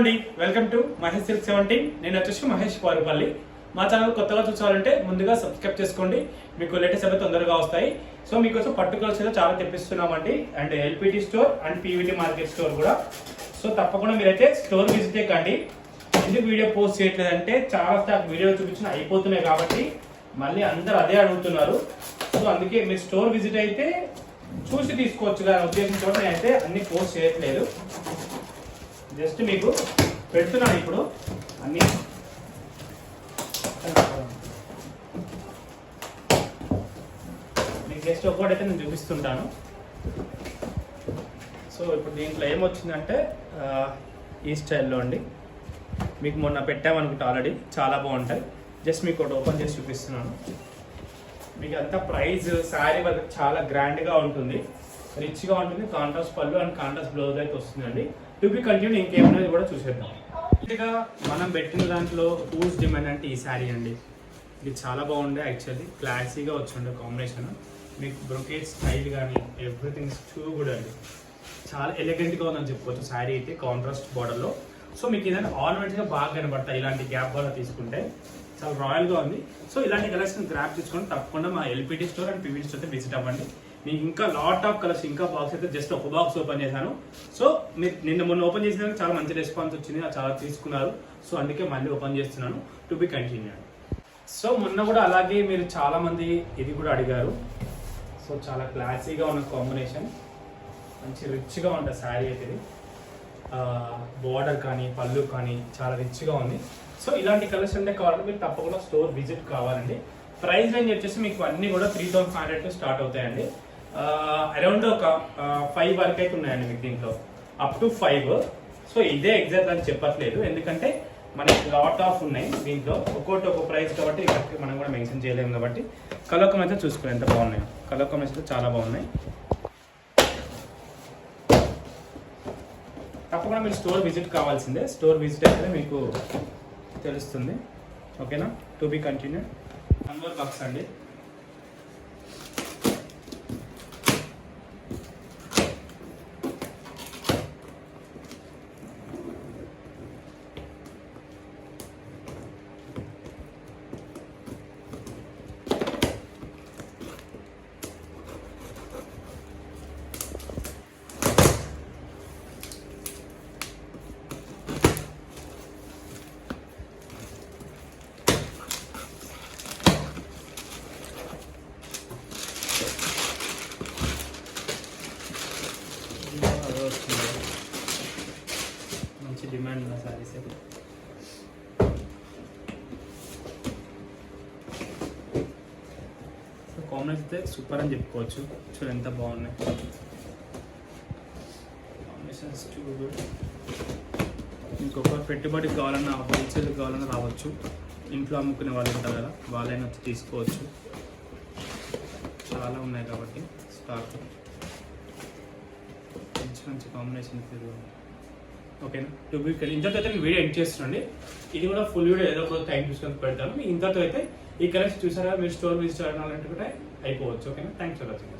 Welcome to Mahesh silk 17. నేను వచ్చేసి మహేష్ పారుపల్లి. మా ఛానల్ కొత్తగా చూసాలంటే ముందుగా సబ్స్క్రైబ్ చేసుకోండి, మీకు లేటెస్ట్ అయితే తొందరగా వస్తాయి. సో మీకోసం పర్టికులర్స్ అయితే చాలా తెప్పిస్తున్నామండి, and LPT store and PVT market store కూడా. సో తప్పకుండా మీరైతే స్టోర్ విజిట్ కండి. ఎందుకు వీడియో పోస్ట్ చేయట్లేదంటే చాలా స్టాక్ వీడియో చూపించిన అయిపోతున్నాయి కాబట్టి మళ్ళీ అందరూ అదే అడుగుతున్నారు. సో అందుకే మీరు స్టోర్ విజిట్ అయితే చూసి తీసుకోవచ్చు కానీ ఉద్దేశంతో నేనైతే అన్ని పోస్ట్ చేయట్లేదు. జస్ట్ మీకు పెడుతున్నాను ఇప్పుడు అన్ని. మీకు జస్ట్ ఒక్కటైతే నేను చూపిస్తుంటాను. సో ఇప్పుడు దీంట్లో ఏమొచ్చిందంటే ఈ స్టైల్లో అండి. మీకు మొన్న పెట్టామనుకుంటే ఆల్రెడీ చాలా బాగుంటాయి. జస్ట్ మీకు ఒకటి ఓపెన్ చేసి చూపిస్తున్నాను. మీకు అంతా ప్రైస్ శారీ వర్క్ చాలా గ్రాండ్గా ఉంటుంది, రిచ్గా ఉంటుంది. కాంట్రాస్ట్ పళ్ళు అండ్ కాంట్రాస్ట్ బ్లౌజ్ అయితే వస్తుందండి. టు బి కంటిన్యూ ఇంకేమన్నది కూడా చూసేద్దాం. మనం పెట్టిన దాంట్లో హూజ్ డిమాండ్ అంటే ఈ శారీ అండి. ఇది చాలా బాగుండే, యాక్చువల్లీ క్లాసీగా వచ్చిండే కాంబినేషన్. మీకు బ్రొకేట్ స్టైల్ కానీ ఎవ్రీథింగ్ టూ కూడా అండి చాలా ఎలిగెంట్గా ఉందని చెప్పుకోవచ్చు. శారీ అయితే కాంట్రాస్ట్ బార్డర్లో. సో మీకు ఏదైనా ఆర్నమెంట్స్గా బాగా కనబడతాయి ఇలాంటి గ్యాప్ బార్డర్ తీసుకుంటే. చాలా రాయల్గా ఉంది. సో ఇలాంటి కలెక్షన్ గ్రాప్ తీసుకొని తప్పకుండా మా LPT store and PVT store అయితే విజిట్ అవ్వండి. మీకు ఇంకా లాట్ ఆఫ్ కలర్స్, ఇంకా బాక్స్ అయితే జస్ట్ ఒక బాక్స్ ఓపెన్ చేశాను. సో మీరు మొన్న ఓపెన్ చేసిన చాలా మంచి రెస్పాన్స్ వచ్చింది, చాలా తీసుకున్నారు. సో అందుకే మళ్ళీ ఓపెన్ చేస్తున్నాను. To be continue. సో మొన్న కూడా అలాగే మీరు చాలా మంది ఇది కూడా అడిగారు. సో చాలా క్లాసీగా ఉన్న కాంబినేషన్, మంచి రిచ్గా ఉంటుంది శారీ అయితే. ఇది బార్డర్ కానీ పళ్ళు కానీ చాలా రిచ్గా ఉంది. సో ఇలాంటి కలర్స్ అంటే కావాలంటే మీరు తప్పకుండా స్టోర్ విజిట్ కావాలండి. ప్రైస్ రేంజ్ వచ్చేసి మీకు అన్నీ కూడా 3500 స్టార్ట్ అవుతాయండి. అరౌండ్ ఒక 5 వరకు అయితే ఉన్నాయండి మీకు దీంట్లో, అప్ టు 5. సో ఇదే ఎగ్జాక్ట్ అని చెప్పట్లేదు, ఎందుకంటే మనకి లాట్ ఆఫ్ ఉన్నాయి దీంట్లో, ఒక్కొక్కటి ఒక్కో ప్రైస్ కాబట్టి ఇక్కడికి మనం కూడా మెన్షన్ చేయలేము. కాబట్టి కలర్ కాంబినేషన్ చూసుకుని ఎంత బాగున్నాయి. కలర్ కాంబినేషన్ చాలా బాగున్నాయి. తప్పకుండా మీరు స్టోర్ విజిట్ కావాల్సిందే. స్టోర్ విజిట్ అయితే మీకు తెలుస్తుంది. ఓకేనా? To be continue. Number box అండి. మంచి డిమాండ్ ఉన్న సారీస్ అది. సో కాంబినేషన్ అయితే సూపర్ అని చెప్పుకోవచ్చు. చూడండి ఎంత బాగున్నాయి కాంబినేషన్స్, టూ గుడ్. ఇంకొక పెట్టుబడికి కావాలన్నా, హోల్సేల్కి కావాలన్నా రావచ్చు. ఇంట్లో అమ్ముకునే వాళ్ళు ఉంటారు కదా, వాళ్ళైనా వచ్చి తీసుకోవచ్చు. చాలా ఉన్నాయి కాబట్టి స్టాక్. మంచి కాంబినేషన్. ఓకేనా? టు బి ఇంతతో అయితే నేను వీడియో ఎండ్ చేస్తున్నాండి. ఇది కూడా ఫుల్ వీడియో ఏదో ఒక టైం చూసుకొని పెడతాను. ఇంతతో అయితే ఈ కలెక్షన్ చూసారా, మీరు స్టోర్ విజిట్ చేయాలంటే కూడా అయిపోవచ్చు. ఓకేనా? Thanks for watching.